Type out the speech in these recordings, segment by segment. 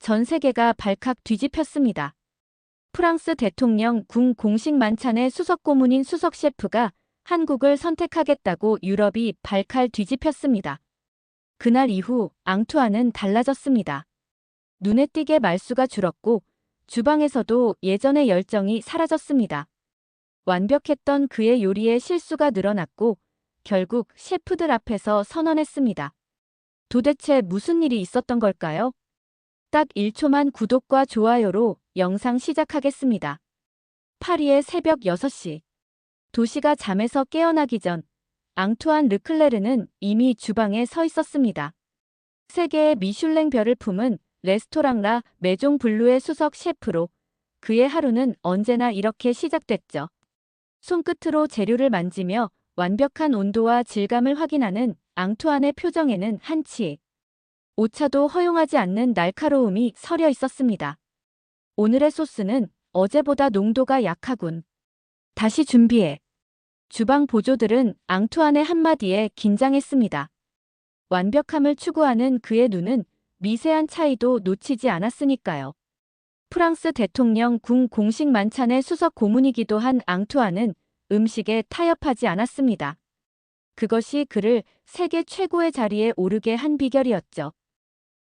전 세계가 발칵 뒤집혔습니다. 프랑스 대통령 궁 공식 만찬의 수석 고문인 수석 셰프가 한국을 선택하겠다고 유럽이 발칵 뒤집혔습니다. 그날 이후 앙투안은 달라졌습니다. 눈에 띄게 말수가 줄었고 주방에서도 예전의 열정이 사라졌습니다. 완벽했던 그의 요리에 실수가 늘어났고 결국 셰프들 앞에서 선언했습니다. 도대체 무슨 일이 있었던 걸까요? 딱 1초만 구독과 좋아요로 영상 시작하겠습니다. 파리의 새벽 6시. 도시가 잠에서 깨어나기 전 앙투안 르클레르는 이미 주방에 서 있었습니다. 세계의 미슐랭 별을 품은 레스토랑 라 메종 블루의 수석 셰프로 그의 하루는 언제나 이렇게 시작됐죠. 손끝으로 재료를 만지며 완벽한 온도와 질감을 확인하는 앙투안의 표정에는 한치 오차도 허용하지 않는 날카로움이 서려 있었습니다. 오늘의 소스는 어제보다 농도가 약하군. 다시 준비해. 주방 보조들은 앙투안의 한마디에 긴장했습니다. 완벽함을 추구하는 그의 눈은 미세한 차이도 놓치지 않았으니까요. 프랑스 대통령 궁 공식 만찬의 수석 고문이기도 한 앙투안은 음식에 타협하지 않았습니다. 그것이 그를 세계 최고의 자리에 오르게 한 비결이었죠.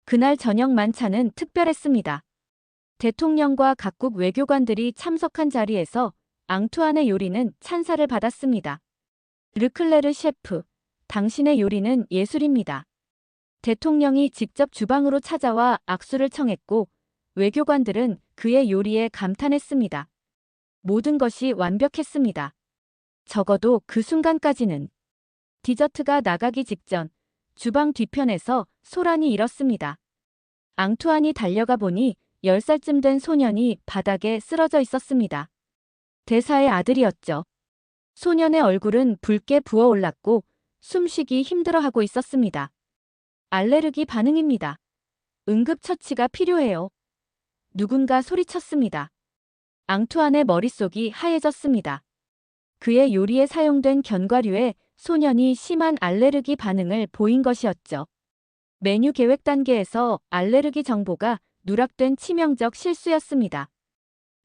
그날 저녁 만찬은 특별했습니다. 대통령과 각국 외교관들이 참석한 자리에서 앙투안의 요리는 찬사를 받았습니다. 르클레르 셰프, 당신의 요리는 예술입니다. 대통령이 직접 주방으로 찾아와 악수를 청했고 외교관들은 그의 요리에 감탄했습니다. 모든 것이 완벽했습니다. 적어도 그 순간까지는. 디저트가 나가기 직전 주방 뒤편에서 소란이 일었습니다. 앙투안이 달려가 보니 10살쯤 된 소년이 바닥에 쓰러져 있었습니다. 대사의 아들이었죠. 소년의 얼굴은 붉게 부어올랐고 숨쉬기 힘들어하고 있었습니다. 알레르기 반응입니다. 응급처치가 필요해요. 누군가 소리쳤습니다. 앙투안의 머릿속이 하얘졌습니다. 그의 요리에 사용된 견과류에 소년이 심한 알레르기 반응을 보인 것이었죠. 메뉴 계획 단계에서 알레르기 정보가 누락된 치명적 실수였습니다.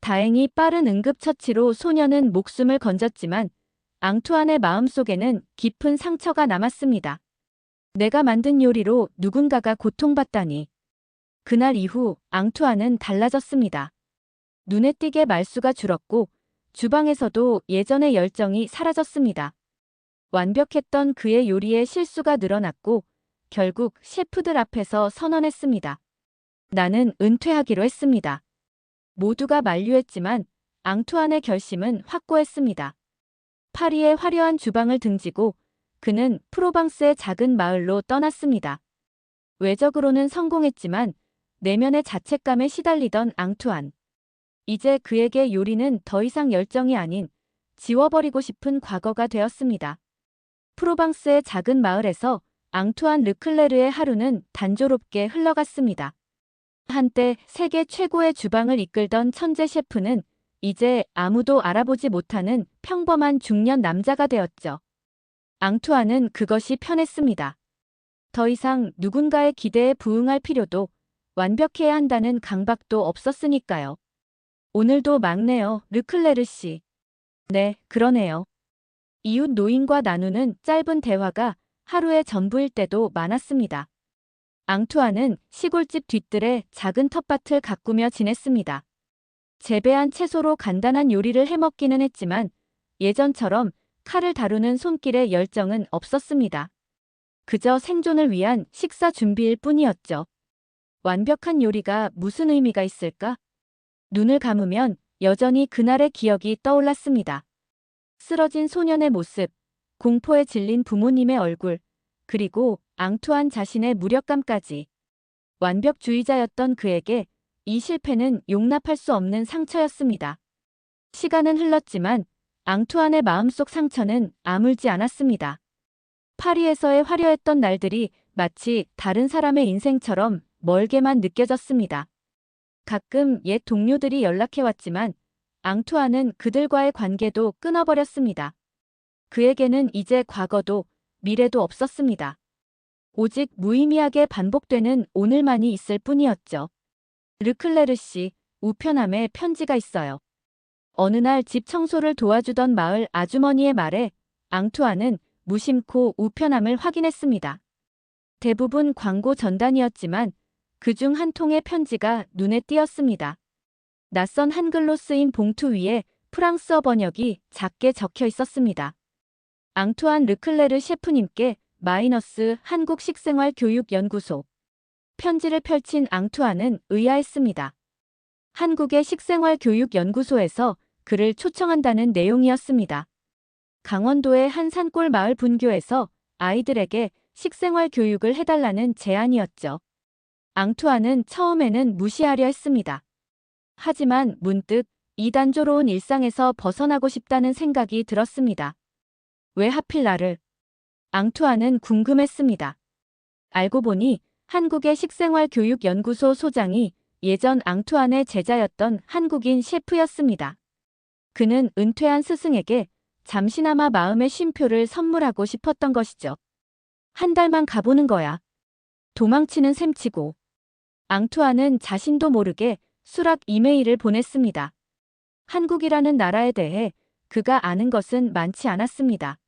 다행히 빠른 응급처치로 소년은 목숨을 건졌지만 앙투안의 마음속에는 깊은 상처가 남았습니다. 내가 만든 요리로 누군가가 고통받다니. 그날 이후 앙투안은 달라졌습니다. 눈에 띄게 말수가 줄었고 주방에서도 예전의 열정이 사라졌습니다. 완벽했던 그의 요리에 실수가 늘어났고 결국 셰프들 앞에서 선언했습니다. 나는 은퇴하기로 했습니다. 모두가 만류했지만 앙투안의 결심은 확고했습니다. 파리의 화려한 주방을 등지고 그는 프로방스의 작은 마을로 떠났습니다. 외적으로는 성공했지만 내면의 자책감에 시달리던 앙투안. 이제 그에게 요리는 더 이상 열정이 아닌 지워버리고 싶은 과거가 되었습니다. 프로방스의 작은 마을에서 앙투안 르클레르의 하루는 단조롭게 흘러갔습니다. 한때 세계 최고의 주방을 이끌던 천재 셰프는 이제 아무도 알아보지 못하는 평범한 중년 남자가 되었죠. 앙투안은 그것이 편했습니다. 더 이상 누군가의 기대에 부응할 필요도 완벽해야 한다는 강박도 없었으니까요. 오늘도 막내요, 르클레르 씨. 네, 그러네요. 이웃 노인과 나누는 짧은 대화가 하루의 전부일 때도 많았습니다. 앙투안은 시골집 뒤뜰에 작은 텃밭을 가꾸며 지냈습니다. 재배한 채소로 간단한 요리를 해먹기는 했지만 예전처럼 칼을 다루는 손길의 열정은 없었습니다. 그저 생존을 위한 식사 준비일 뿐이었죠. 완벽한 요리가 무슨 의미가 있을까? 눈을 감으면 여전히 그날의 기억이 떠올랐습니다. 쓰러진 소년의 모습, 공포에 질린 부모님의 얼굴, 그리고 앙투안 자신의 무력감까지. 완벽주의자였던 그에게 이 실패는 용납할 수 없는 상처였습니다. 시간은 흘렀지만 앙투안의 마음속 상처는 아물지 않았습니다. 파리에서의 화려했던 날들이 마치 다른 사람의 인생처럼 멀게만 느껴졌습니다. 가끔 옛 동료들이 연락해왔지만 앙투안은 그들과의 관계도 끊어버렸습니다. 그에게는 이제 과거도 미래도 없었습니다. 오직 무의미하게 반복되는 오늘만이 있을 뿐이었죠. 르클레르 씨, 우편함에 편지가 있어요. 어느 날 집 청소를 도와주던 마을 아주머니의 말에 앙투안은 무심코 우편함을 확인했습니다. 대부분 광고 전단이었지만 그중 한 통의 편지가 눈에 띄었습니다. 낯선 한글로 쓰인 봉투 위에 프랑스어 번역이 작게 적혀 있었습니다. 앙투안 르클레르 셰프님께 마이너스 한국 식생활 교육 연구소. 편지를 펼친 앙투안은 의아했습니다. 한국의 식생활 교육 연구소에서 그를 초청한다는 내용이었습니다. 강원도의 한 산골 마을 분교에서 아이들에게 식생활 교육을 해달라는 제안이었죠. 앙투안은 처음에는 무시하려 했습니다. 하지만 문득 이 단조로운 일상에서 벗어나고 싶다는 생각이 들었습니다. 왜 하필 나를? 앙투안은 궁금했습니다. 알고 보니 한국의 식생활교육연구소 소장이 예전 앙투안의 제자였던 한국인 셰프였습니다. 그는 은퇴한 스승에게 잠시나마 마음의 쉼표를 선물하고 싶었던 것이죠. 한 달만 가보는 거야. 도망치는 셈치고. 앙투안은 자신도 모르게 수락 이메일을 보냈습니다. 한국이라는 나라에 대해 그가 아는 것은 많지 않았습니다.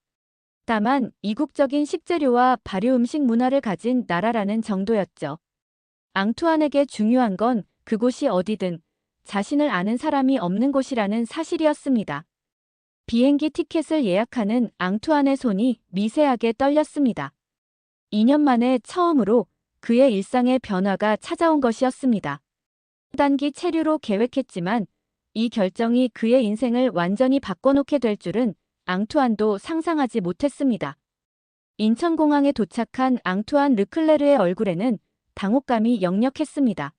다만 이국적인 식재료와 발효 음식 문화를 가진 나라라는 정도였죠. 앙투안에게 중요한 건 그곳이 어디든 자신을 아는 사람이 없는 곳이라는 사실이었습니다. 비행기 티켓을 예약하는 앙투안의 손이 미세하게 떨렸습니다. 2년 만에 처음으로 그의 일상의 변화가 찾아온 것이었습니다. 단기 체류로 계획했지만 이 결정이 그의 인생을 완전히 바꿔놓게 될 줄은 앙투안도 상상하지 못했습니다. 인천공항에 도착한 앙투안 르클레르의 얼굴에는 당혹감이 역력했습니다.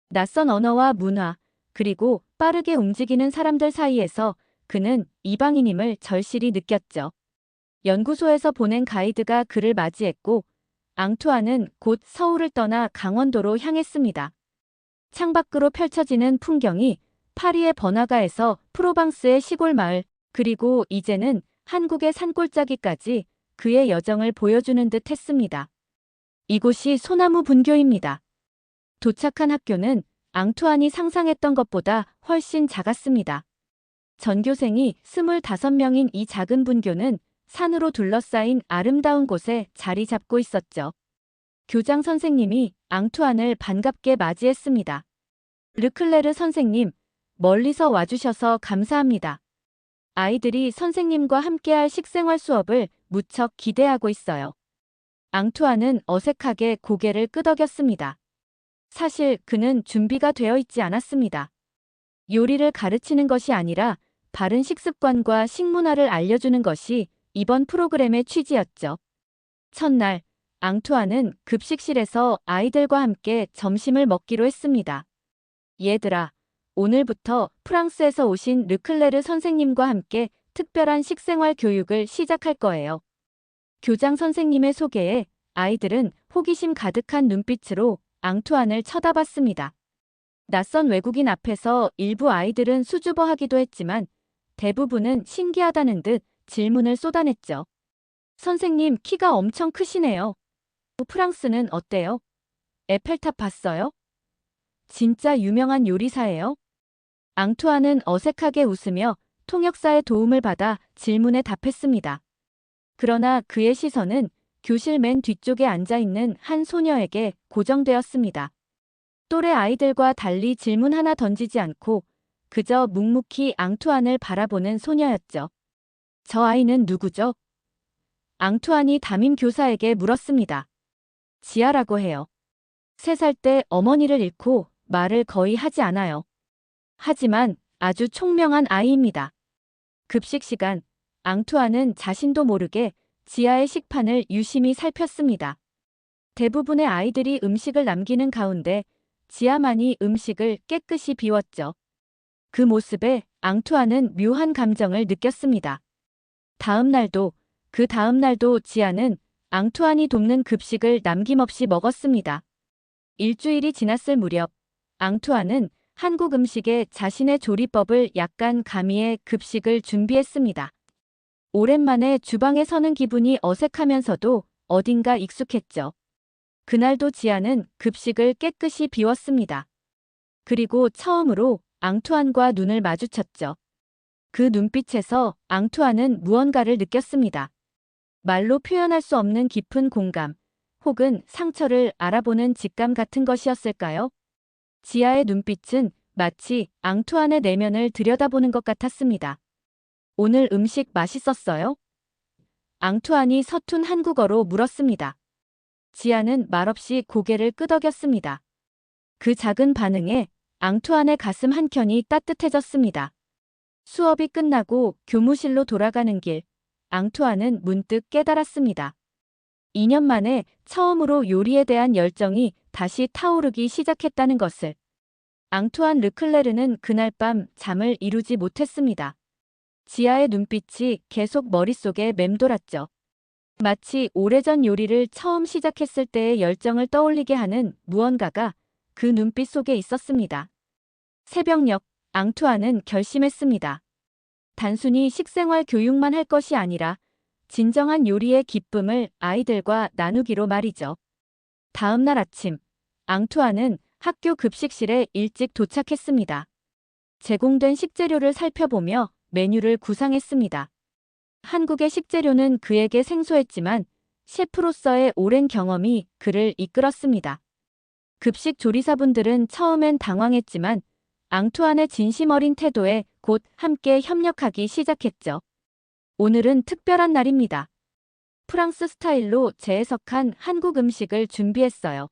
낯선 언어와 문화, 그리고 빠르게 움직이는 사람들 사이에서 그는 이방인임을 절실히 느꼈죠. 연구소에서 보낸 가이드가 그를 맞이했고 앙투안은 곧 서울을 떠나 강원도로 향했습니다. 창밖으로 펼쳐지는 풍경이 파리의 번화가에서 프로방스의 시골 마을, 그리고 이제는 한국의 산골짜기까지 그의 여정을 보여주는 듯 했습니다. 이곳이 소나무 분교입니다. 도착한 학교는 앙투안이 상상했던 것보다 훨씬 작았습니다. 전교생이 25명인 이 작은 분교는 산으로 둘러싸인 아름다운 곳에 자리 잡고 있었죠. 교장 선생님이 앙투안을 반갑게 맞이했습니다. 르클레르 선생님, 멀리서 와주셔서 감사합니다. 아이들이 선생님과 함께할 식생활 수업을 무척 기대하고 있어요. 앙투안은 어색하게 고개를 끄덕였습니다. 사실 그는 준비가 되어 있지 않았습니다. 요리를 가르치는 것이 아니라 바른 식습관과 식문화를 알려주는 것이 이번 프로그램의 취지였죠. 첫날, 앙투안은 급식실에서 아이들과 함께 점심을 먹기로 했습니다. 얘들아, 오늘부터 프랑스에서 오신 르클레르 선생님과 함께 특별한 식생활 교육을 시작할 거예요. 교장 선생님의 소개에 아이들은 호기심 가득한 눈빛으로 앙투안을 쳐다봤습니다. 낯선 외국인 앞에서 일부 아이들은 수줍어하기도 했지만 대부분은 신기하다는 듯 질문을 쏟아냈죠. 선생님, 키가 엄청 크시네요. 프랑스는 어때요? 에펠탑 봤어요? 진짜 유명한 요리사예요? 앙투안은 어색하게 웃으며 통역사의 도움을 받아 질문에 답했습니다. 그러나 그의 시선은 교실 맨 뒤쪽에 앉아있는 한 소녀에게 고정되었습니다. 또래 아이들과 달리 질문 하나 던지지 않고 그저 묵묵히 앙투안을 바라보는 소녀였죠. 저 아이는 누구죠? 앙투안이 담임 교사에게 물었습니다. 지아라고 해요. 3살 때 어머니를 잃고 말을 거의 하지 않아요. 하지만 아주 총명한 아이입니다. 급식 시간, 앙투안은 자신도 모르게 지아의 식판을 유심히 살폈습니다. 대부분의 아이들이 음식을 남기는 가운데 지아만이 음식을 깨끗이 비웠죠. 그 모습에 앙투안은 묘한 감정을 느꼈습니다. 그 다음 날도 지아는 앙투안이 돕는 급식을 남김없이 먹었습니다. 일주일이 지났을 무렵, 앙투안은 한국 음식에 자신의 조리법을 약간 가미해 급식을 준비했습니다. 오랜만에 주방에 서는 기분이 어색하면서도 어딘가 익숙했죠. 그날도 지아는 급식을 깨끗이 비웠습니다. 그리고 처음으로 앙투안과 눈을 마주쳤죠. 그 눈빛에서 앙투안은 무언가를 느꼈습니다. 말로 표현할 수 없는 깊은 공감, 혹은 상처를 알아보는 직감 같은 것이었을까요? 지아의 눈빛은 마치 앙투안의 내면을 들여다보는 것 같았습니다. 오늘 음식 맛있었어요? 앙투안이 서툰 한국어로 물었습니다. 지아는 말없이 고개를 끄덕였습니다. 그 작은 반응에 앙투안의 가슴 한켠이 따뜻해졌습니다. 수업이 끝나고 교무실로 돌아가는 길, 앙투안은 문득 깨달았습니다. 2년 만에 처음으로 요리에 대한 열정이 다시 타오르기 시작했다는 것을. 앙투안 르클레르는 그날 밤 잠을 이루지 못했습니다. 지아의 눈빛이 계속 머릿속에 맴돌았죠. 마치 오래전 요리를 처음 시작했을 때의 열정을 떠올리게 하는 무언가가 그 눈빛 속에 있었습니다. 새벽녘, 앙투안은 결심했습니다. 단순히 식생활 교육만 할 것이 아니라 진정한 요리의 기쁨을 아이들과 나누기로 말이죠. 다음 날 아침, 앙투안은 학교 급식실에 일찍 도착했습니다. 제공된 식재료를 살펴보며 메뉴를 구상했습니다. 한국의 식재료는 그에게 생소했지만 셰프로서의 오랜 경험이 그를 이끌었습니다. 급식 조리사분들은 처음엔 당황했지만 앙투안의 진심 어린 태도에 곧 함께 협력하기 시작했죠. 오늘은 특별한 날입니다. 프랑스 스타일로 재해석한 한국 음식을 준비했어요.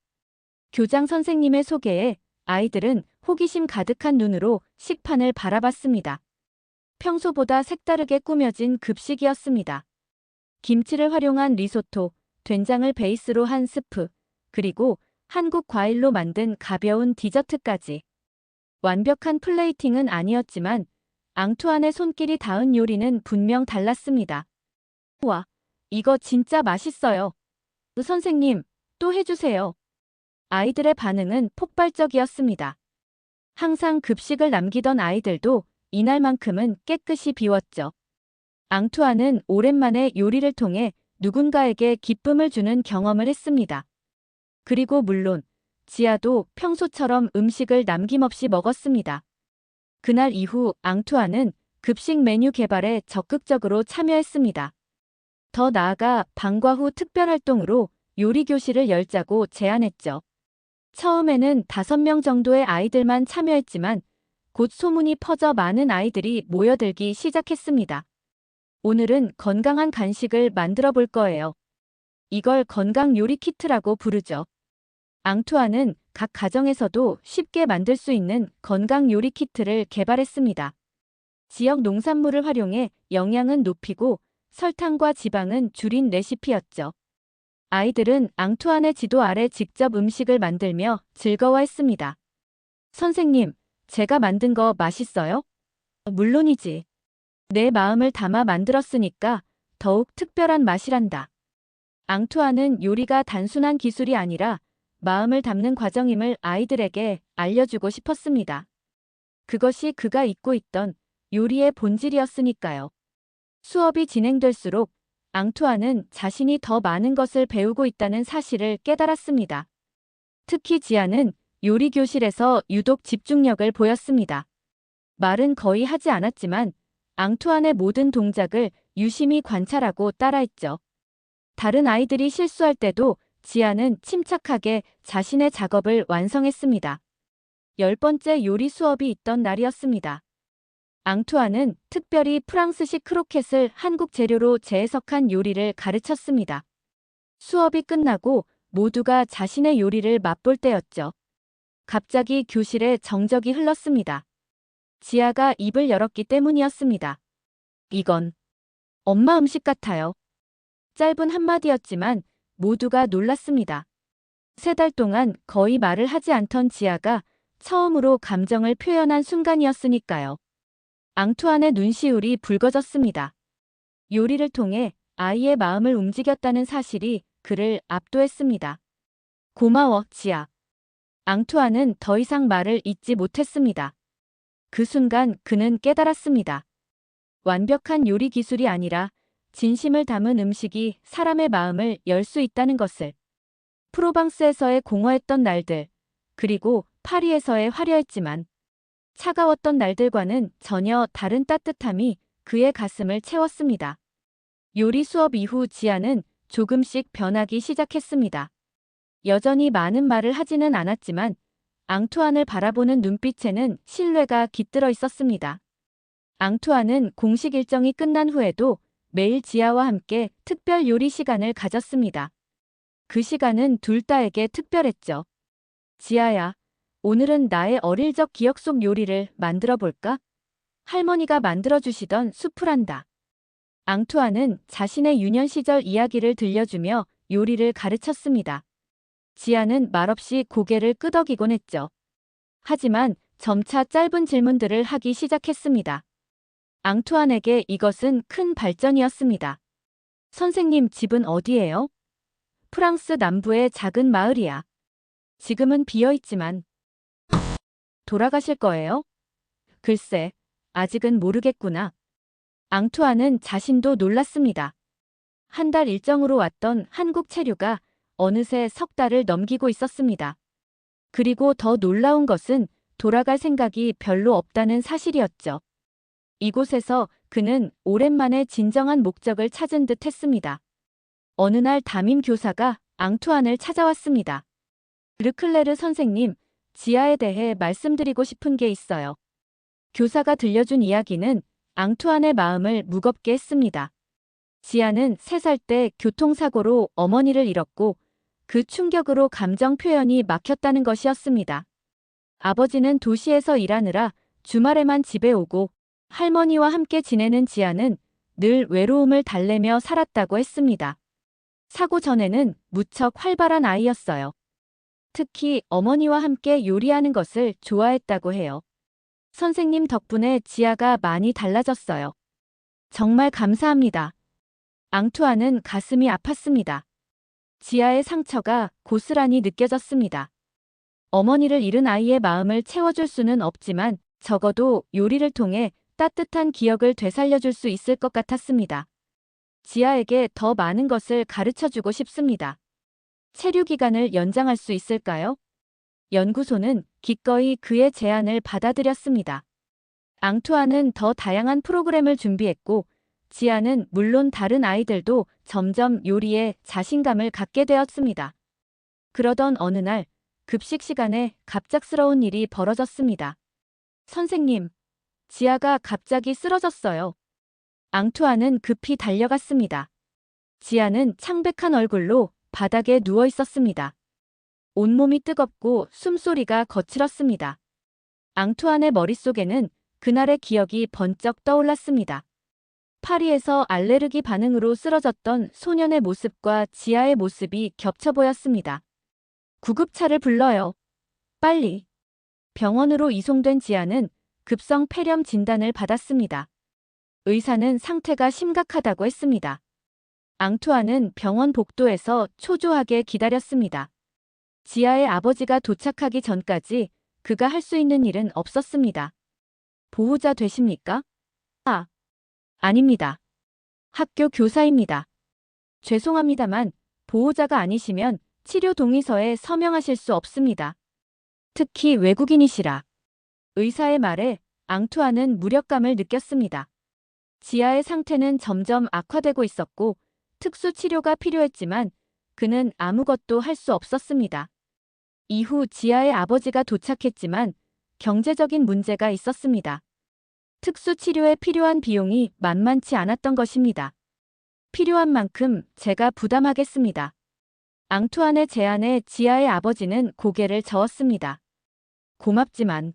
교장 선생님의 소개에 아이들은 호기심 가득한 눈으로 식판을 바라봤습니다. 평소보다 색다르게 꾸며진 급식이었습니다. 김치를 활용한 리소토, 된장을 베이스로 한 스프, 그리고 한국 과일로 만든 가벼운 디저트까지. 완벽한 플레이팅은 아니었지만 앙투안의 손길이 닿은 요리는 분명 달랐습니다. 우와, 이거 진짜 맛있어요. 선생님, 또 해주세요. 아이들의 반응은 폭발적이었습니다. 항상 급식을 남기던 아이들도 이날만큼은 깨끗이 비웠죠. 앙투안은 오랜만에 요리를 통해 누군가에게 기쁨을 주는 경험을 했습니다. 그리고 물론 지아도 평소처럼 음식을 남김없이 먹었습니다. 그날 이후 앙투안은 급식 메뉴 개발에 적극적으로 참여했습니다. 더 나아가 방과 후 특별활동으로 요리 교실을 열자고 제안했죠. 처음에는 5명 정도의 아이들만 참여했지만 곧 소문이 퍼져 많은 아이들이 모여들기 시작했습니다. 오늘은 건강한 간식을 만들어 볼 거예요. 이걸 건강 요리 키트라고 부르죠. 앙투안은 각 가정에서도 쉽게 만들 수 있는 건강 요리 키트를 개발했습니다. 지역 농산물을 활용해 영양은 높이고 설탕과 지방은 줄인 레시피였죠. 아이들은 앙투안의 지도 아래 직접 음식을 만들며 즐거워했습니다. 선생님, 제가 만든 거 맛있어요? 물론이지. 내 마음을 담아 만들었으니까 더욱 특별한 맛이란다. 앙투안은 요리가 단순한 기술이 아니라 마음을 담는 과정임을 아이들에게 알려주고 싶었습니다. 그것이 그가 잊고 있던 요리의 본질이었으니까요. 수업이 진행될수록 앙투안은 자신이 더 많은 것을 배우고 있다는 사실을 깨달았습니다. 특히 지아는 요리 교실에서 유독 집중력을 보였습니다. 말은 거의 하지 않았지만 앙투안의 모든 동작을 유심히 관찰하고 따라했죠. 다른 아이들이 실수할 때도 지아는 침착하게 자신의 작업을 완성했습니다. 10번째 요리 수업이 있던 날이었습니다. 앙투안은 특별히 프랑스식 크로켓을 한국 재료로 재해석한 요리를 가르쳤습니다. 수업이 끝나고 모두가 자신의 요리를 맛볼 때였죠. 갑자기 교실에 정적이 흘렀습니다. 지아가 입을 열었기 때문이었습니다. 이건 엄마 음식 같아요. 짧은 한마디였지만 모두가 놀랐습니다. 3달 동안 거의 말을 하지 않던 지아가 처음으로 감정을 표현한 순간이었으니까요. 앙투안의 눈시울이 붉어졌습니다. 요리를 통해 아이의 마음을 움직였다는 사실이 그를 압도했습니다. 고마워, 지아. 앙투안은 더 이상 말을 잇지 못했습니다. 그 순간 그는 깨달았습니다. 완벽한 요리 기술이 아니라 진심을 담은 음식이 사람의 마음을 열 수 있다는 것을. 프로방스에서의 공허했던 날들, 그리고 파리에서의 화려했지만 차가웠던 날들과는 전혀 다른 따뜻함이 그의 가슴을 채웠습니다. 요리 수업 이후 지아는 조금씩 변하기 시작했습니다. 여전히 많은 말을 하지는 않았지만 앙투안을 바라보는 눈빛에는 신뢰가 깃들어 있었습니다. 앙투안은 공식 일정이 끝난 후에도 매일 지아와 함께 특별 요리 시간을 가졌습니다. 그 시간은 둘 다에게 특별했죠. 지아야, 오늘은 나의 어릴 적 기억 속 요리를 만들어 볼까? 할머니가 만들어주시던 수프란다. 앙투안은 자신의 유년 시절 이야기를 들려주며 요리를 가르쳤습니다. 지아는 말없이 고개를 끄덕이곤 했죠. 하지만 점차 짧은 질문들을 하기 시작했습니다. 앙투안에게 이것은 큰 발전이었습니다. 선생님 집은 어디예요? 프랑스 남부의 작은 마을이야. 지금은 비어있지만 돌아가실 거예요? 글쎄, 아직은 모르겠구나. 앙투안은 자신도 놀랐습니다. 한 달 일정으로 왔던 한국 체류가 어느새 석 달을 넘기고 있었습니다. 그리고 더 놀라운 것은 돌아갈 생각이 별로 없다는 사실이었죠. 이곳에서 그는 오랜만에 진정한 목적을 찾은 듯 했습니다. 어느 날 담임 교사가 앙투안을 찾아왔습니다. 르클레르 선생님, 지아에 대해 말씀드리고 싶은 게 있어요. 교사가 들려준 이야기는 앙투안의 마음을 무겁게 했습니다. 지아는 3살 때 교통사고로 어머니를 잃었고 그 충격으로 감정 표현이 막혔다는 것이었습니다. 아버지는 도시에서 일하느라 주말에만 집에 오고 할머니와 함께 지내는 지아는 늘 외로움을 달래며 살았다고 했습니다. 사고 전에는 무척 활발한 아이였어요. 특히 어머니와 함께 요리하는 것을 좋아했다고 해요. 선생님 덕분에 지아가 많이 달라졌어요. 정말 감사합니다. 앙투안은 가슴이 아팠습니다. 지아의 상처가 고스란히 느껴졌습니다. 어머니를 잃은 아이의 마음을 채워줄 수는 없지만 적어도 요리를 통해 따뜻한 기억을 되살려줄 수 있을 것 같았습니다. 지아에게 더 많은 것을 가르쳐주고 싶습니다. 체류 기간을 연장할 수 있을까요? 연구소는 기꺼이 그의 제안을 받아들였습니다. 앙투안은 더 다양한 프로그램을 준비했고 지아는 물론 다른 아이들도 점점 요리에 자신감을 갖게 되었습니다. 그러던 어느 날 급식 시간에 갑작스러운 일이 벌어졌습니다. 선생님, 지아가 갑자기 쓰러졌어요. 앙투안은 급히 달려갔습니다. 지아는 창백한 얼굴로 바닥에 누워 있었습니다. 온몸이 뜨겁고 숨소리가 거칠었습니다. 앙투안의 머릿속에는 그날의 기억이 번쩍 떠올랐습니다. 파리에서 알레르기 반응으로 쓰러졌던 소년의 모습과 지아의 모습이 겹쳐 보였습니다. 구급차를 불러요. 빨리. 병원으로 이송된 지아는 급성 폐렴 진단을 받았습니다. 의사는 상태가 심각하다고 했습니다. 앙투안은 병원 복도에서 초조하게 기다렸습니다. 지아의 아버지가 도착하기 전까지 그가 할 수 있는 일은 없었습니다. 보호자 되십니까? 아닙니다. 학교 교사입니다. 죄송합니다만 보호자가 아니시면 치료 동의서에 서명하실 수 없습니다. 특히 외국인이시라. 의사의 말에 앙투안은 무력감을 느꼈습니다. 지아의 상태는 점점 악화되고 있었고 특수 치료가 필요했지만 그는 아무것도 할 수 없었습니다. 이후 지아의 아버지가 도착했지만 경제적인 문제가 있었습니다. 특수 치료에 필요한 비용이 만만치 않았던 것입니다. 필요한 만큼 제가 부담하겠습니다. 앙투안의 제안에 지아의 아버지는 고개를 저었습니다. 고맙지만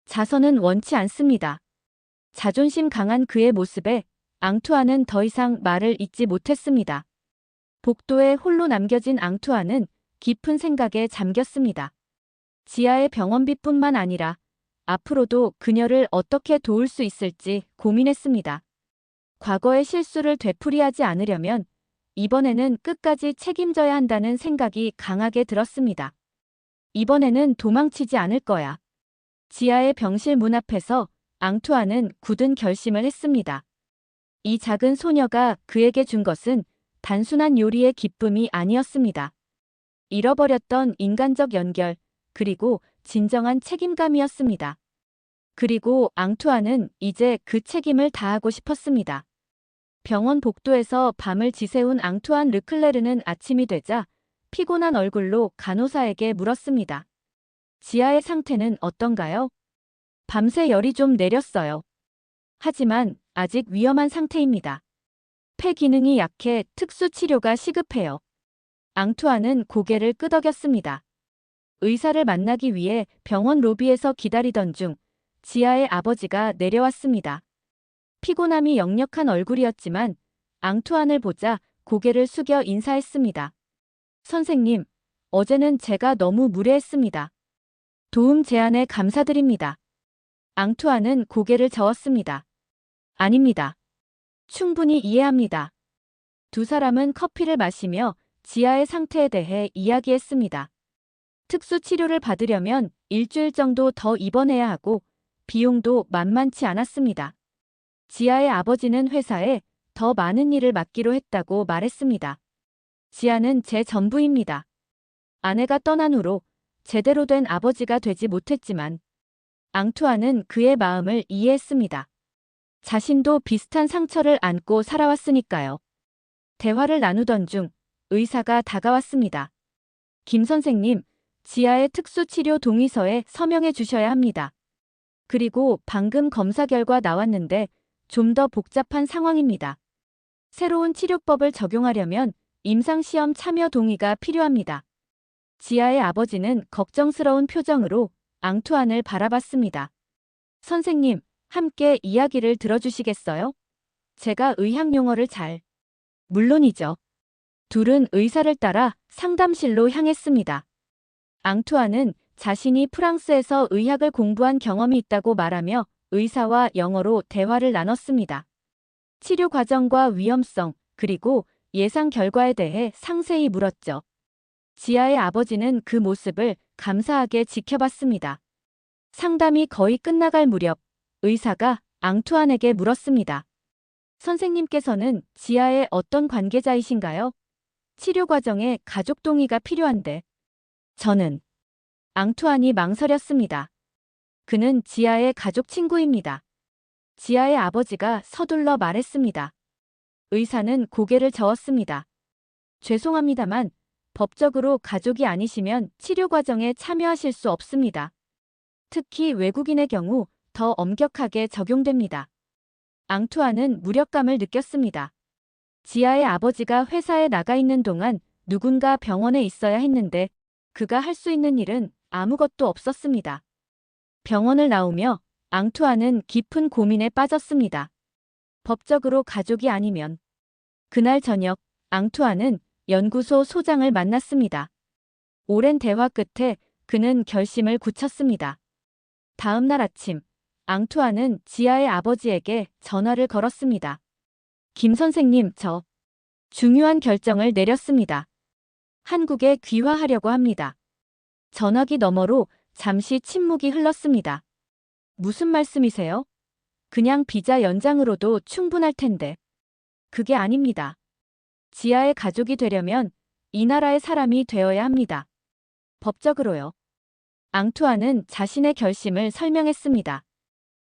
자선은 원치 않습니다. 자존심 강한 그의 모습에 앙투안은 더 이상 말을 잇지 못했습니다. 복도에 홀로 남겨진 앙투안은 깊은 생각에 잠겼습니다. 지아의 병원비뿐만 아니라 앞으로도 그녀를 어떻게 도울 수 있을지 고민했습니다. 과거의 실수를 되풀이하지 않으려면 이번에는 끝까지 책임져야 한다는 생각이 강하게 들었습니다. 이번에는 도망치지 않을 거야. 지아의 병실 문 앞에서 앙투안은 굳은 결심을 했습니다. 이 작은 소녀가 그에게 준 것은 단순한 요리의 기쁨이 아니었습니다. 잃어버렸던 인간적 연결, 그리고 진정한 책임감이었습니다. 그리고 앙투안은 이제 그 책임을 다하고 싶었습니다. 병원 복도에서 밤을 지새운 앙투안 르클레르는 아침이 되자 피곤한 얼굴로 간호사에게 물었습니다. 지아의 상태는 어떤가요? 밤새 열이 좀 내렸어요. 하지만 아직 위험한 상태입니다. 폐 기능이 약해 특수 치료가 시급해요. 앙투안은 고개를 끄덕였습니다. 의사를 만나기 위해 병원 로비에서 기다리던 중 지아의 아버지가 내려왔습니다. 피곤함이 역력한 얼굴이었지만 앙투안을 보자 고개를 숙여 인사했습니다. 선생님, 어제는 제가 너무 무례했습니다. 도움 제안에 감사드립니다. 앙투안은 고개를 저었습니다. 아닙니다. 충분히 이해합니다. 두 사람은 커피를 마시며 지아의 상태에 대해 이야기했습니다. 특수 치료를 받으려면 일주일 정도 더 입원해야 하고 비용도 만만치 않았습니다. 지아의 아버지는 회사에 더 많은 일을 맡기로 했다고 말했습니다. 지아는 제 전부입니다. 아내가 떠난 후로 제대로 된 아버지가 되지 못했지만 앙투안은 그의 마음을 이해했습니다. 자신도 비슷한 상처를 안고 살아왔으니까요. 대화를 나누던 중 의사가 다가왔습니다. 김 선생님, 지아의 특수치료 동의서에 서명해 주셔야 합니다. 그리고 방금 검사 결과 나왔는데 좀 더 복잡한 상황입니다. 새로운 치료법을 적용하려면 임상시험 참여 동의가 필요합니다. 지아의 아버지는 걱정스러운 표정으로 앙투안을 바라봤습니다. 선생님, 함께 이야기를 들어주시겠어요? 제가 의학 용어를 잘. 물론이죠. 둘은 의사를 따라 상담실로 향했습니다. 앙투안은 자신이 프랑스에서 의학을 공부한 경험이 있다고 말하며 의사와 영어로 대화를 나눴습니다. 치료 과정과 위험성, 그리고 예상 결과에 대해 상세히 물었죠. 지아의 아버지는 그 모습을 감사하게 지켜봤습니다. 상담이 거의 끝나갈 무렵 의사가 앙투안에게 물었습니다. 선생님께서는 지아의 어떤 관계자이신가요? 치료 과정에 가족 동의가 필요한데. 저는. 앙투안이 망설였습니다. 그는 지아의 가족 친구입니다. 지아의 아버지가 서둘러 말했습니다. 의사는 고개를 저었습니다. 죄송합니다만 법적으로 가족이 아니시면 치료 과정에 참여하실 수 없습니다. 특히 외국인의 경우 더 엄격하게 적용됩니다. 앙투안은 무력감을 느꼈습니다. 지아의 아버지가 회사에 나가 있는 동안 누군가 병원에 있어야 했는데 그가 할 수 있는 일은 아무것도 없었습니다. 병원을 나오며 앙투안은 깊은 고민에 빠졌습니다. 법적으로 가족이 아니면. 그날 저녁 앙투안은 연구소 소장을 만났습니다. 오랜 대화 끝에 그는 결심을 굳혔습니다. 다음 날 아침 앙투안은 지아의 아버지에게 전화를 걸었습니다. 김 선생님, 저 중요한 결정을 내렸습니다. 한국에 귀화하려고 합니다. 전화기 너머로 잠시 침묵이 흘렀습니다. 무슨 말씀이세요? 그냥 비자 연장으로도 충분할 텐데. 그게 아닙니다. 지아의 가족이 되려면 이 나라의 사람이 되어야 합니다. 법적으로요. 앙투안은 자신의 결심을 설명했습니다.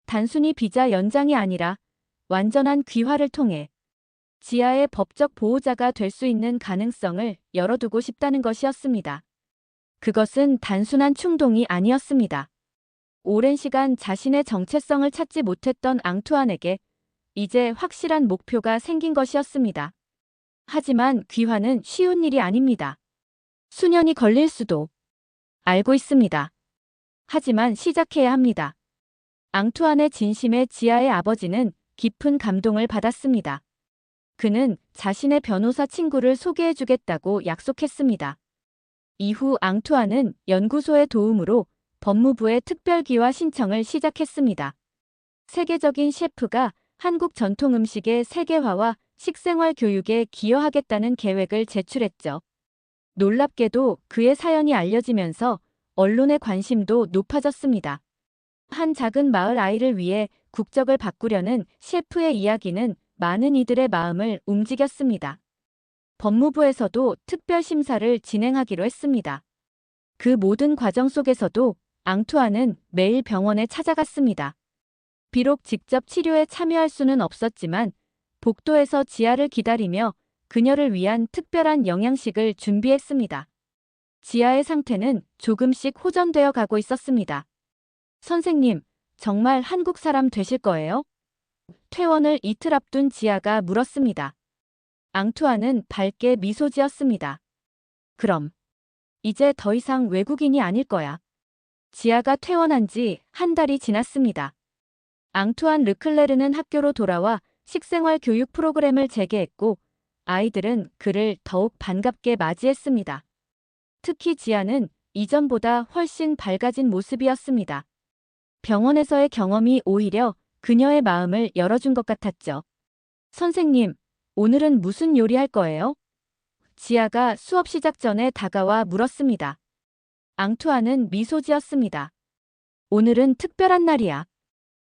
단순히 비자 연장이 아니라 완전한 귀화를 통해 지아의 법적 보호자가 될 수 있는 가능성을 열어두고 싶다는 것이었습니다. 그것은 단순한 충동이 아니었습니다. 오랜 시간 자신의 정체성을 찾지 못했던 앙투안에게 이제 확실한 목표가 생긴 것이었습니다. 하지만 귀화는 쉬운 일이 아닙니다. 수년이 걸릴 수도. 알고 있습니다. 하지만 시작해야 합니다. 앙투안의 진심에 지아의 아버지는 깊은 감동을 받았습니다. 그는 자신의 변호사 친구를 소개해주겠다고 약속했습니다. 이후 앙투안은 연구소의 도움으로 법무부의 특별귀화 신청을 시작했습니다. 세계적인 셰프가 한국 전통 음식의 세계화와 식생활 교육에 기여하겠다는 계획을 제출했죠. 놀랍게도 그의 사연이 알려지면서 언론의 관심도 높아졌습니다. 한 작은 마을 아이를 위해 국적을 바꾸려는 셰프의 이야기는 많은 이들의 마음을 움직였습니다. 법무부에서도 특별 심사를 진행하기로 했습니다. 그 모든 과정 속에서도 앙투아는 매일 병원에 찾아갔습니다. 비록 직접 치료에 참여할 수는 없었지만 복도에서 지아를 기다리며 그녀를 위한 특별한 영양식을 준비했습니다. 지아의 상태는 조금씩 호전되어 가고 있었습니다. 선생님, 정말 한국 사람 되실 거예요? 퇴원을 이틀 앞둔 지아가 물었습니다. 앙투아는 밝게 미소 지었습니다. 그럼, 이제 더 이상 외국인이 아닐 거야. 지아가 퇴원한 지 한 달이 지났습니다. 앙투안 르클레르는 학교로 돌아와 식생활 교육 프로그램을 재개했고 아이들은 그를 더욱 반갑게 맞이했습니다. 특히 지아는 이전보다 훨씬 밝아진 모습이었습니다. 병원에서의 경험이 오히려 그녀의 마음을 열어준 것 같았죠. 선생님, 오늘은 무슨 요리할 거예요? 지아가 수업 시작 전에 다가와 물었습니다. 앙투아는 미소 지었습니다. 오늘은 특별한 날이야.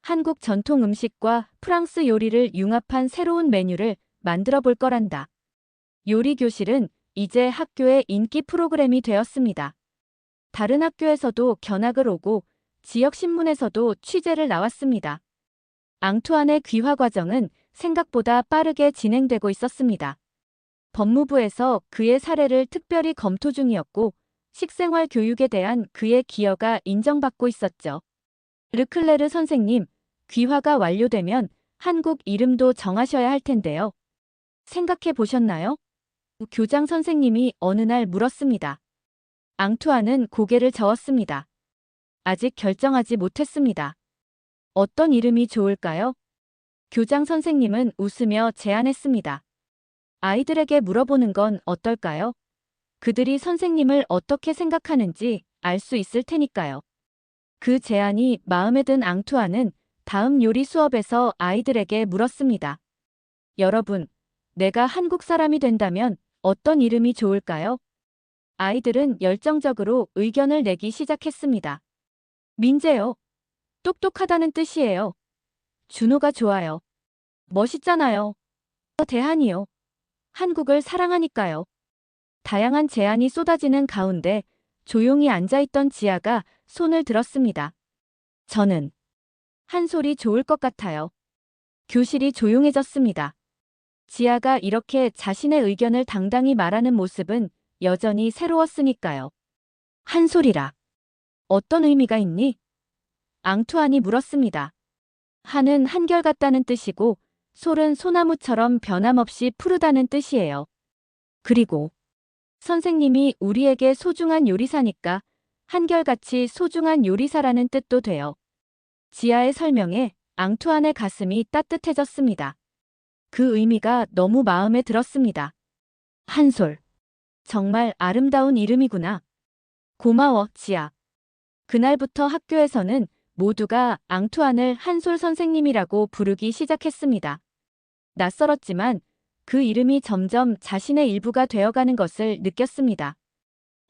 한국 전통 음식과 프랑스 요리를 융합한 새로운 메뉴를 만들어 볼 거란다. 요리 교실은 이제 학교의 인기 프로그램이 되었습니다. 다른 학교에서도 견학을 오고 지역 신문에서도 취재를 나왔습니다. 앙투안의 귀화 과정은 생각보다 빠르게 진행되고 있었습니다. 법무부에서 그의 사례를 특별히 검토 중이었고 식생활 교육에 대한 그의 기여가 인정받고 있었죠. 르클레르 선생님, 귀화가 완료되면 한국 이름도 정하셔야 할 텐데요. 생각해 보셨나요? 교장 선생님이 어느 날 물었습니다. 앙투아는 고개를 저었습니다. 아직 결정하지 못했습니다. 어떤 이름이 좋을까요? 교장 선생님은 웃으며 제안했습니다. 아이들에게 물어보는 건 어떨까요? 그들이 선생님을 어떻게 생각하는지 알 수 있을 테니까요. 그 제안이 마음에 든 앙투아는 다음 요리 수업에서 아이들에게 물었습니다. 여러분, 내가 한국 사람이 된다면 어떤 이름이 좋을까요? 아이들은 열정적으로 의견을 내기 시작했습니다. 민재요. 똑똑하다는 뜻이에요. 준호가 좋아요. 멋있잖아요. 대한이요. 한국을 사랑하니까요. 다양한 제안이 쏟아지는 가운데 조용히 앉아있던 지아가 손을 들었습니다. 저는 한솔이 좋을 것 같아요. 교실이 조용해졌습니다. 지아가 이렇게 자신의 의견을 당당히 말하는 모습은 여전히 새로웠으니까요. 한솔이라. 어떤 의미가 있니? 앙투안이 물었습니다. 한은 한결같다는 뜻이고 솔은 소나무처럼 변함없이 푸르다는 뜻이에요. 그리고 선생님이 우리에게 소중한 요리사니까 한결같이 소중한 요리사라는 뜻도 돼요. 지아의 설명에 앙투안의 가슴이 따뜻해졌습니다. 그 의미가 너무 마음에 들었습니다. 한솔. 정말 아름다운 이름이구나. 고마워, 지아. 그날부터 학교에서는 모두가 앙투안을 한솔 선생님이라고 부르기 시작했습니다. 낯설었지만 그 이름이 점점 자신의 일부가 되어가는 것을 느꼈습니다.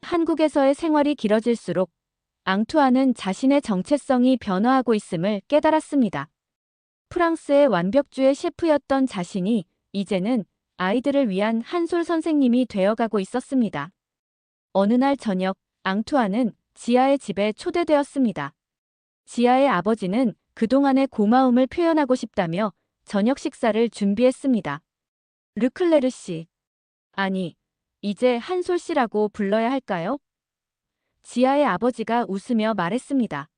한국에서의 생활이 길어질수록 앙투안은 자신의 정체성이 변화하고 있음을 깨달았습니다. 프랑스의 완벽주의 셰프였던 자신이 이제는 아이들을 위한 한솔 선생님이 되어가고 있었습니다. 어느 날 저녁, 앙투안은 지아의 집에 초대되었습니다. 지아의 아버지는 그동안의 고마움을 표현하고 싶다며 저녁 식사를 준비했습니다. 르클레르 씨. 아니, 이제 한솔 씨라고 불러야 할까요? 지아의 아버지가 웃으며 말했습니다.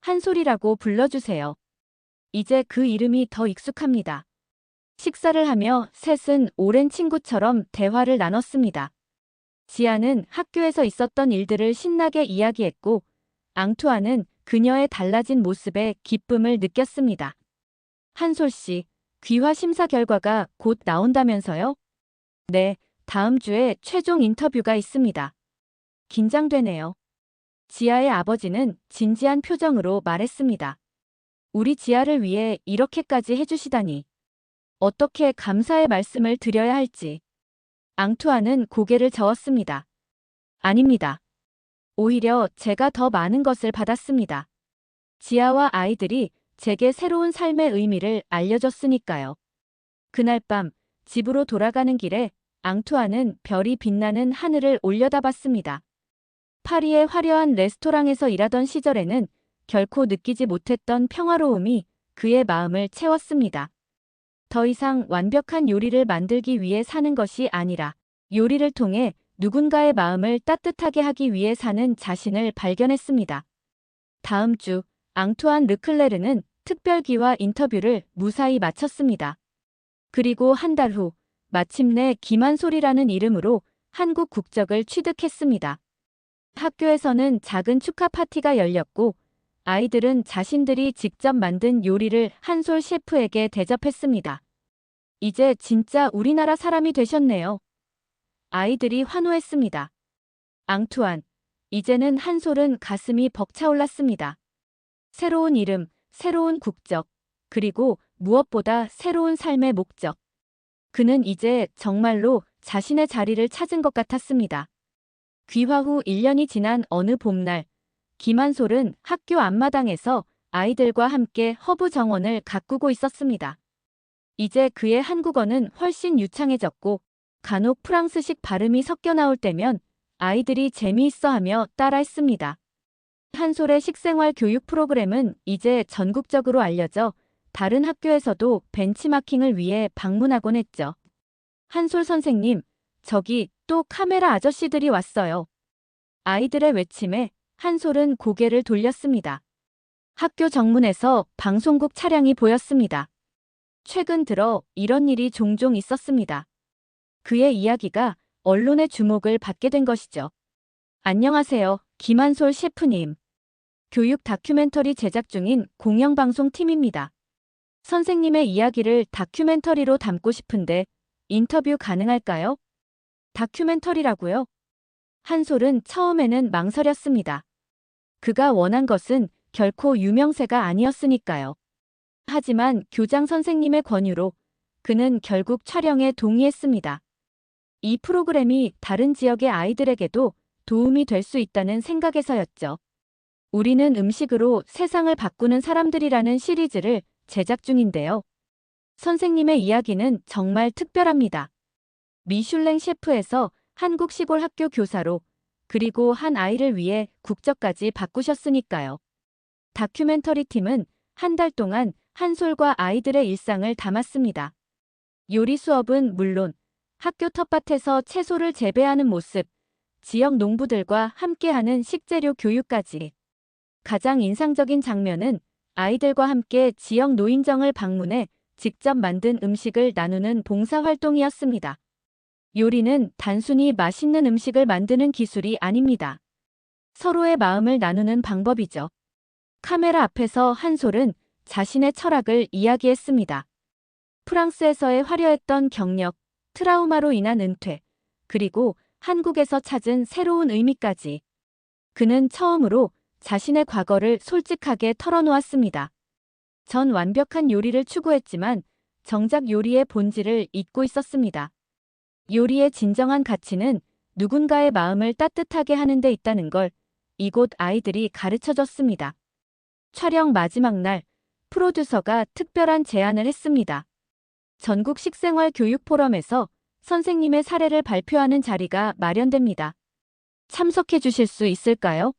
한솔이라고 불러주세요. 이제 그 이름이 더 익숙합니다. 식사를 하며 셋은 오랜 친구처럼 대화를 나눴습니다. 지아는 학교에서 있었던 일들을 신나게 이야기했고 앙투아는 그녀의 달라진 모습에 기쁨을 느꼈습니다. 한솔 씨, 귀화 심사 결과가 곧 나온다면서요? 네, 다음 주에 최종 인터뷰가 있습니다. 긴장되네요. 지아의 아버지는 진지한 표정으로 말했습니다. 우리 지아를 위해 이렇게까지 해주시다니. 어떻게 감사의 말씀을 드려야 할지. 앙투아는 고개를 저었습니다. 아닙니다. 오히려 제가 더 많은 것을 받았습니다. 지아와 아이들이 제게 새로운 삶의 의미를 알려줬으니까요. 그날 밤 집으로 돌아가는 길에 앙투아는 별이 빛나는 하늘을 올려다봤습니다. 파리의 화려한 레스토랑에서 일하던 시절에는 결코 느끼지 못했던 평화로움이 그의 마음을 채웠습니다. 더 이상 완벽한 요리를 만들기 위해 사는 것이 아니라 요리를 통해 누군가의 마음을 따뜻하게 하기 위해 사는 자신을 발견했습니다. 다음 주 앙투안 르클레르는 특별기와 인터뷰를 무사히 마쳤습니다. 그리고 한 달 후 마침내 김한솔이라는 이름으로 한국 국적을 취득했습니다. 학교에서는 작은 축하 파티가 열렸고 아이들은 자신들이 직접 만든 요리를 한솔 셰프에게 대접했습니다. 이제 진짜 우리나라 사람이 되셨네요. 아이들이 환호했습니다. 앙투안, 이제는 한솔은 가슴이 벅차올랐습니다. 새로운 이름, 새로운 국적, 그리고 무엇보다 새로운 삶의 목적. 그는 이제 정말로 자신의 자리를 찾은 것 같았습니다. 귀화 후 1년이 지난 어느 봄날, 김한솔은 학교 앞마당에서 아이들과 함께 허브 정원을 가꾸고 있었습니다. 이제 그의 한국어는 훨씬 유창해졌고 간혹 프랑스식 발음이 섞여 나올 때면 아이들이 재미있어하며 따라했습니다. 한솔의 식생활 교육 프로그램은 이제 전국적으로 알려져 다른 학교에서도 벤치마킹을 위해 방문하곤 했죠. 한솔 선생님, 저기 또 카메라 아저씨들이 왔어요. 아이들의 외침에 한솔은 고개를 돌렸습니다. 학교 정문에서 방송국 차량이 보였습니다. 최근 들어 이런 일이 종종 있었습니다. 그의 이야기가 언론의 주목을 받게 된 것이죠. 안녕하세요, 김한솔 셰프님. 교육 다큐멘터리 제작 중인 공영방송팀입니다. 선생님의 이야기를 다큐멘터리로 담고 싶은데 인터뷰 가능할까요? 다큐멘터리라고요? 한솔은 처음에는 망설였습니다. 그가 원한 것은 결코 유명세가 아니었으니까요. 하지만 교장 선생님의 권유로 그는 결국 촬영에 동의했습니다. 이 프로그램이 다른 지역의 아이들에게도 도움이 될 수 있다는 생각에서였죠. 우리는 음식으로 세상을 바꾸는 사람들이라는 시리즈를 제작 중인데요. 선생님의 이야기는 정말 특별합니다. 미슐랭 셰프에서 한국 시골 학교 교사로 그리고 한 아이를 위해 국적까지 바꾸셨으니까요. 다큐멘터리 팀은 한 달 동안 한솔과 아이들의 일상을 담았습니다. 요리 수업은 물론 학교 텃밭에서 채소를 재배하는 모습, 지역 농부들과 함께하는 식재료 교육까지. 가장 인상적인 장면은 아이들과 함께 지역 노인정을 방문해 직접 만든 음식을 나누는 봉사활동이었습니다. 요리는 단순히 맛있는 음식을 만드는 기술이 아닙니다. 서로의 마음을 나누는 방법이죠. 카메라 앞에서 한솔은 자신의 철학을 이야기했습니다. 프랑스에서의 화려했던 경력, 트라우마로 인한 은퇴, 그리고 한국에서 찾은 새로운 의미까지. 그는 처음으로 자신의 과거를 솔직하게 털어놓았습니다. 전 완벽한 요리를 추구했지만 정작 요리의 본질을 잊고 있었습니다. 요리의 진정한 가치는 누군가의 마음을 따뜻하게 하는 데 있다는 걸 이곳 아이들이 가르쳐줬습니다. 촬영 마지막 날, 프로듀서가 특별한 제안을 했습니다. 전국 식생활 교육 포럼에서 선생님의 사례를 발표하는 자리가 마련됩니다. 참석해 주실 수 있을까요?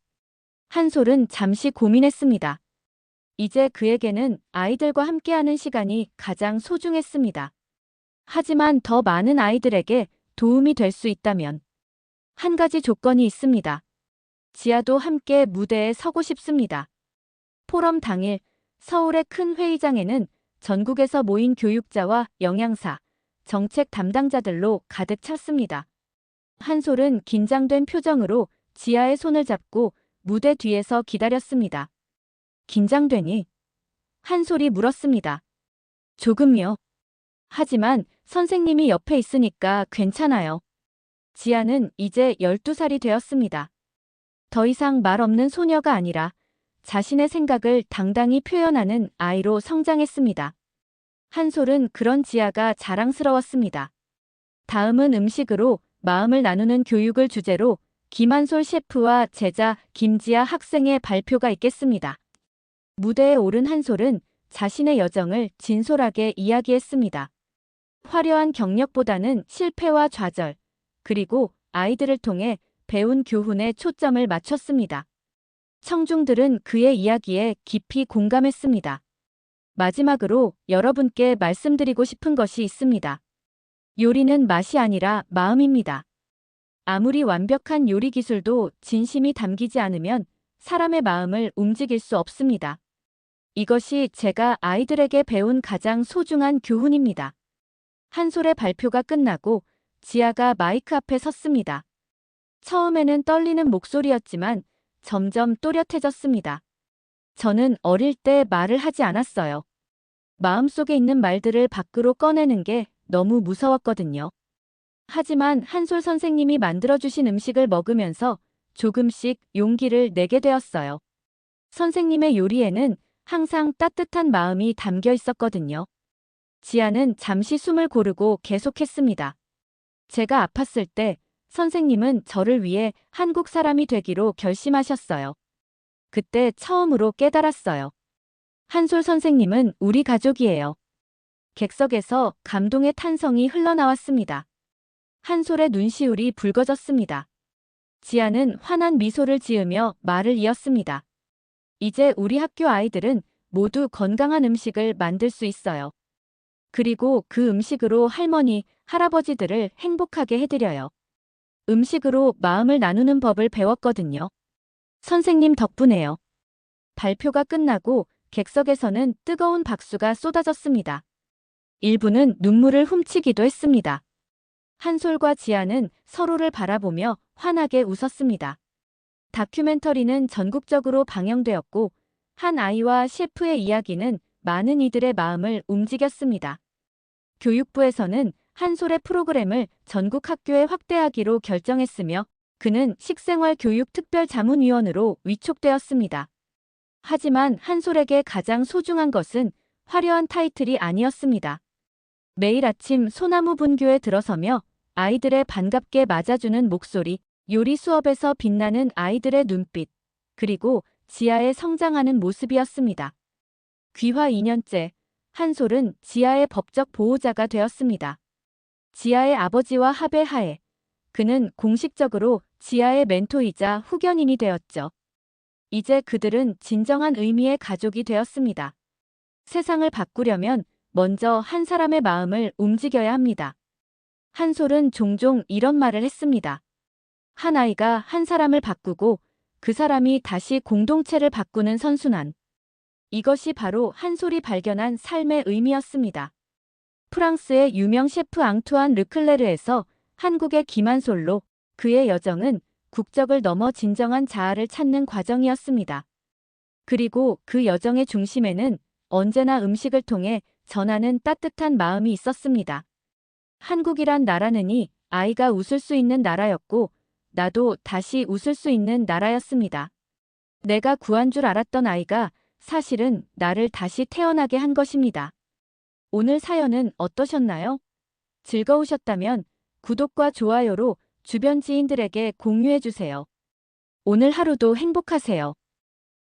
한솔은 잠시 고민했습니다. 이제 그에게는 아이들과 함께하는 시간이 가장 소중했습니다. 하지만 더 많은 아이들에게 도움이 될 수 있다면 한 가지 조건이 있습니다. 지아도 함께 무대에 서고 싶습니다. 포럼 당일 서울의 큰 회의장에는 전국에서 모인 교육자와 영양사, 정책 담당자들로 가득 찼습니다. 한솔은 긴장된 표정으로 지아의 손을 잡고 무대 뒤에서 기다렸습니다. 긴장되니? 한솔이 물었습니다. 조금요. 하지만 선생님이 옆에 있으니까 괜찮아요. 지아는 이제 12살이 되었습니다. 더 이상 말 없는 소녀가 아니라 자신의 생각을 당당히 표현하는 아이로 성장했습니다. 한솔은 그런 지아가 자랑스러웠습니다. 다음은 음식으로 마음을 나누는 교육을 주제로 김한솔 셰프와 제자 김지아 학생의 발표가 있겠습니다. 무대에 오른 한솔은 자신의 여정을 진솔하게 이야기했습니다. 화려한 경력보다는 실패와 좌절, 그리고 아이들을 통해 배운 교훈에 초점을 맞췄습니다. 청중들은 그의 이야기에 깊이 공감했습니다. 마지막으로 여러분께 말씀드리고 싶은 것이 있습니다. 요리는 맛이 아니라 마음입니다. 아무리 완벽한 요리 기술도 진심이 담기지 않으면 사람의 마음을 움직일 수 없습니다. 이것이 제가 아이들에게 배운 가장 소중한 교훈입니다. 한솔의 발표가 끝나고 지아가 마이크 앞에 섰습니다. 처음에는 떨리는 목소리였지만 점점 또렷해졌습니다. 저는 어릴 때 말을 하지 않았어요. 마음속에 있는 말들을 밖으로 꺼내는 게 너무 무서웠거든요. 하지만 한솔 선생님이 만들어주신 음식을 먹으면서 조금씩 용기를 내게 되었어요. 선생님의 요리에는 항상 따뜻한 마음이 담겨 있었거든요. 지아는 잠시 숨을 고르고 계속했습니다. 제가 아팠을 때 선생님은 저를 위해 한국 사람이 되기로 결심하셨어요. 그때 처음으로 깨달았어요. 한솔 선생님은 우리 가족이에요. 객석에서 감동의 탄성이 흘러나왔습니다. 한솔의 눈시울이 붉어졌습니다. 지아는 환한 미소를 지으며 말을 이었습니다. 이제 우리 학교 아이들은 모두 건강한 음식을 만들 수 있어요. 그리고 그 음식으로 할머니, 할아버지들을 행복하게 해드려요. 음식으로 마음을 나누는 법을 배웠거든요. 선생님 덕분에요. 발표가 끝나고 객석에서는 뜨거운 박수가 쏟아졌습니다. 일부는 눈물을 훔치기도 했습니다. 한솔과 지아는 서로를 바라보며 환하게 웃었습니다. 다큐멘터리는 전국적으로 방영되었고 한 아이와 셰프의 이야기는 많은 이들의 마음을 움직였습니다. 교육부에서는 한솔의 프로그램을 전국 학교에 확대하기로 결정했으며 그는 식생활 교육 특별자문위원으로 위촉되었습니다. 하지만 한솔에게 가장 소중한 것은 화려한 타이틀이 아니었습니다. 매일 아침 소나무 분교에 들어서며 아이들의 반갑게 맞아주는 목소리, 요리 수업에서 빛나는 아이들의 눈빛, 그리고 지아의 성장하는 모습이었습니다. 귀화 2년째, 한솔은 지아의 법적 보호자가 되었습니다. 지아의 아버지와 합의하에 그는 공식적으로 지아의 멘토이자 후견인이 되었죠. 이제 그들은 진정한 의미의 가족이 되었습니다. 세상을 바꾸려면 먼저 한 사람의 마음을 움직여야 합니다. 한솔은 종종 이런 말을 했습니다. 한 아이가 한 사람을 바꾸고 그 사람이 다시 공동체를 바꾸는 선순환. 이것이 바로 한솔이 발견한 삶의 의미였습니다. 프랑스의 유명 셰프 앙투안 르클레르에서 한국의 김한솔로 그의 여정은 국적을 넘어 진정한 자아를 찾는 과정이었습니다. 그리고 그 여정의 중심에는 언제나 음식을 통해 전하는 따뜻한 마음이 있었습니다. 한국이란 나라는이 아이가 웃을 수 있는 나라였고 나도 다시 웃을 수 있는 나라였습니다. 내가 구한 줄 알았던 아이가 사실은 나를 다시 태어나게 한 것입니다. 오늘 사연은 어떠셨나요? 즐거우셨다면 구독과 좋아요로 주변 지인들에게 공유해주세요. 오늘 하루도 행복하세요.